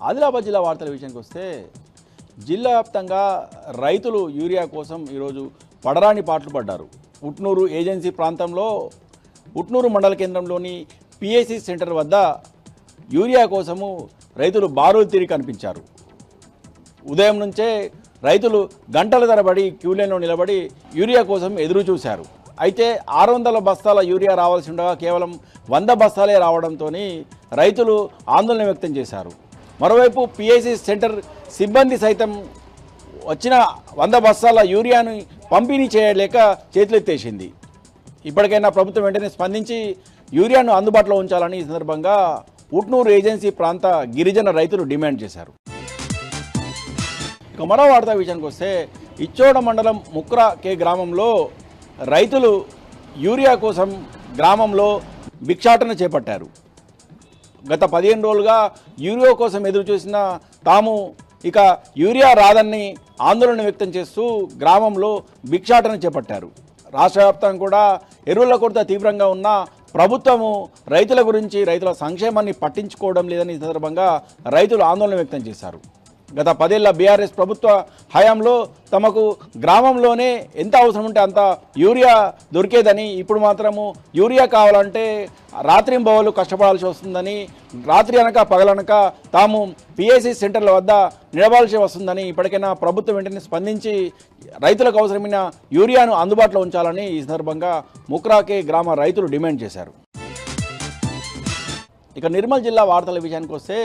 ఆదిలాబాద్ జిల్లా వార్తల విషయానికి వస్తే జిల్లా వ్యాప్తంగా రైతులు యూరియా కోసం ఈరోజు పడరాని పాటలు పడ్డారు. ఉట్నూరు ఏజెన్సీ ప్రాంతంలో ఉట్నూరు మండల కేంద్రంలోని పిఎసి సెంటర్ వద్ద యూరియా కోసము రైతులు బారులు తీరి కనిపించారు. ఉదయం నుంచే రైతులు గంటల తరబడి క్యూ లైన్లో నిలబడి యూరియా కోసం ఎదురు చూశారు. అయితే 600 బస్తాల యూరియా రావాల్సి ఉండగా కేవలం 100 బస్తాలే రావడంతో రైతులు ఆందోళన వ్యక్తం చేశారు. మరోవైపు పిఎసి సెంటర్ సిబ్బంది సైతం వచ్చిన 100 బస్తాల యూరియాను పంపిణీ చేయలేక చేతులెత్తేసింది. ఇప్పటికైనా ప్రభుత్వం వెంటనే స్పందించి యూరియాను అందుబాటులో ఉంచాలని ఈ సందర్భంగా ఉట్నూరు ఏజెన్సీ ప్రాంత గిరిజన రైతులు డిమాండ్ చేశారు. ఇక మరో వార్తా విషయానికి వస్తే ఇచ్చోడ మండలం ముక్రా కే గ్రామంలో రైతులు యూరియా కోసం గ్రామంలో భిక్షాటన చేపట్టారు. గత 15 రోజులుగా యూరియా కోసం ఎదురు చూసిన తాము ఇక యూరియా రాదని ఆందోళన వ్యక్తం చేస్తూ గ్రామంలో భిక్షాటన చేపట్టారు. రాష్ట్ర వ్యాప్తంగా కూడా ఎరువుల కొరత తీవ్రంగా ఉన్న ప్రభుత్వము రైతుల గురించి రైతుల సంక్షేమాన్ని పట్టించుకోవడం లేదని ఈ సందర్భంగా రైతులు ఆందోళన వ్యక్తం చేశారు. గత 10 ఏళ్ల బీఆర్ఎస్ ప్రభుత్వ హయాంలో తమకు గ్రామంలోనే ఎంత అవసరం ఉంటే అంత యూరియా దొరికేదని, ఇప్పుడు మాత్రము యూరియా కావాలంటే రాత్రింబవలు కష్టపడాల్సి వస్తుందని, రాత్రి అనక పగలనక తాము పిఎసి సెంటర్ల వద్ద నిలబడాల్సి వస్తుందని ఇప్పటికైనా ప్రభుత్వం వెంటనే స్పందించి రైతులకు అవసరమైన యూరియాను అందుబాటులో ఉంచాలని ఈ సందర్భంగా ముక్రాకే గ్రామ రైతులు డిమాండ్ చేశారు. ఇక నిర్మల్ జిల్లా వార్తల విషయానికి వస్తే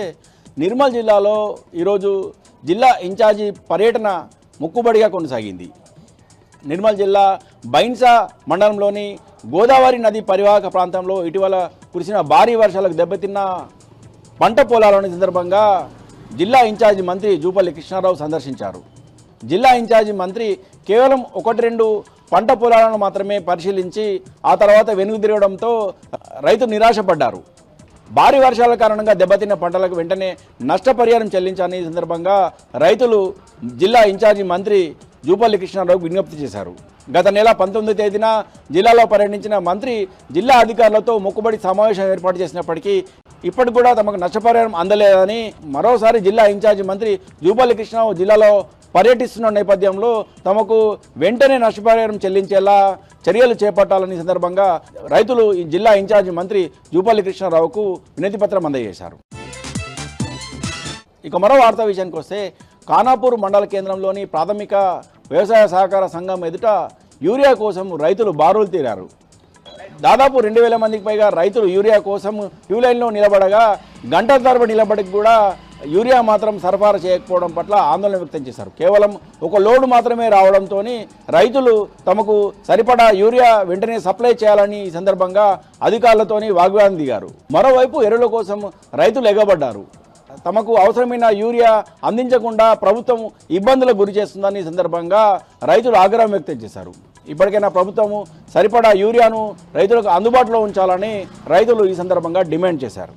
నిర్మల్ జిల్లాలో ఈరోజు జిల్లా ఇన్ఛార్జి పర్యటన మొక్కుబడిగా కొనసాగింది. నిర్మల్ జిల్లా బైన్సా మండలంలోని గోదావరి నది పరివాహక ప్రాంతంలో ఇటీవల కురిసిన భారీ వర్షాలకు దెబ్బతిన్న పంట పొలాలను సందర్భంగా జిల్లా ఇన్ఛార్జి మంత్రి జూపల్లి కృష్ణారావు సందర్శించారు. జిల్లా ఇన్ఛార్జి మంత్రి కేవలం 1-2 పంట పొలాలను మాత్రమే పరిశీలించి ఆ తర్వాత వెనుక తిరగడంతో రైతులు నిరాశపడ్డారు. భారీ వర్షాల కారణంగా దెబ్బతిన్న పంటలకు వెంటనే నష్టపరిహారం చెల్లించాలని ఈ సందర్భంగా రైతులు జిల్లా ఇన్ఛార్జి మంత్రి జూపల్లి కృష్ణారావు విజ్ఞప్తి చేశారు. గత నెల 19వ తేదీన జిల్లాలో పర్యటించిన మంత్రి జిల్లా అధికారులతో మొక్కుబడి సమావేశం ఏర్పాటు చేసినప్పటికీ ఇప్పటికి కూడా తమకు నష్టపరిహారం అందలేదని, మరోసారి జిల్లా ఇన్ఛార్జి మంత్రి జూపల్లి కృష్ణారావు జిల్లాలో పర్యటిస్తున్న నేపథ్యంలో తమకు వెంటనే నష్టపరిహారం చెల్లించేలా చర్యలు చేపట్టాలని సందర్భంగా రైతులు ఈ జిల్లా ఇన్ఛార్జి మంత్రి జూపల్లి కృష్ణారావుకు వినతి పత్రం అందజేశారు. ఇక మరో వార్తా విషయానికి వస్తే ఖానాపూర్ మండల కేంద్రంలోని ప్రాథమిక వ్యవసాయ సహకార సంఘం ఎదుట యూరియా కోసం రైతులు బారులు తీరారు. దాదాపు 2000 మందికి పైగా రైతులు యూరియా కోసం క్యూ లైన్లో నిలబడగా గంటల తరబడి నిలబడికి కూడా యూరియా మాత్రం సరఫరా చేయకపోవడం పట్ల ఆందోళన వ్యక్తం చేశారు. కేవలం ఒక లోడు మాత్రమే రావడంతో రైతులు తమకు సరిపడా యూరియా వెంటనే సప్లై చేయాలని ఈ సందర్భంగా అధికారులతోని వాగ్వాదం దిగారు. మరోవైపు ఎరువుల కోసం రైతులు ఎగబడ్డారు. తమకు అవసరమైన యూరియా అందించకుండా ప్రభుత్వం ఇబ్బందులకు గురి చేస్తుందని ఈ సందర్భంగా రైతులు ఆగ్రహం వ్యక్తం చేశారు. ఇప్పటికైనా ప్రభుత్వము సరిపడా యూరియాను రైతులకు అందుబాటులో ఉంచాలని రైతులు ఈ సందర్భంగా డిమాండ్ చేశారు.